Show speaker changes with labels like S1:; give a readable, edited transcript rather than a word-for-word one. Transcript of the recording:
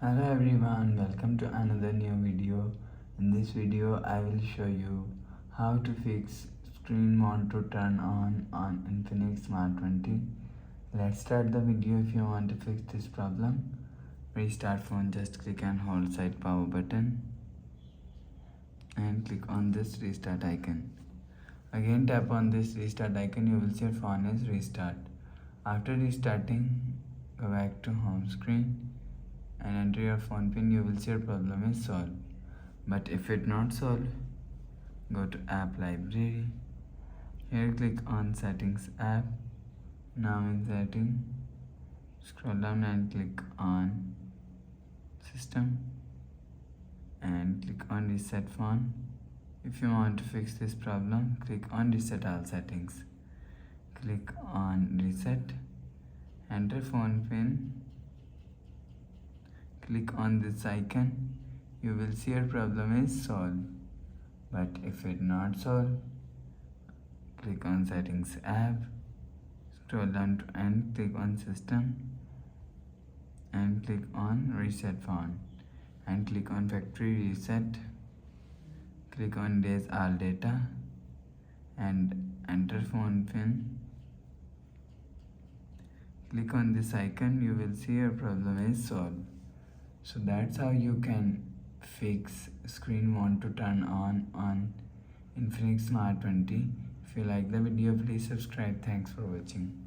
S1: Hello everyone, welcome to another new video. In this video I will show you how to fix screen want to turn on Infinix Smart 20. Let's start the video. If you want to fix this problem, restart phone, just click and hold side power button and click on this restart icon. Again tap on this restart icon, you will see your phone is restart. After restarting, go back to home screen and enter your phone pin. You will see your problem is solved. But if it not solved, go to app library. Here click on settings app. Now in setting, scroll down and click on system and click on reset phone. If you want to fix this problem, click on reset all settings. Click on reset, enter phone pin, click on this icon. You will see your problem is solved. But if it not solved, click on settings app, scroll down to end, click on system and click on reset phone and click on factory reset. Click on erase all data and enter phone pin. Click on this icon, you will see your problem is solved. So that's how you can fix screen want to turn on Infinix Smart 20. If you like the video, please subscribe. Thanks for watching.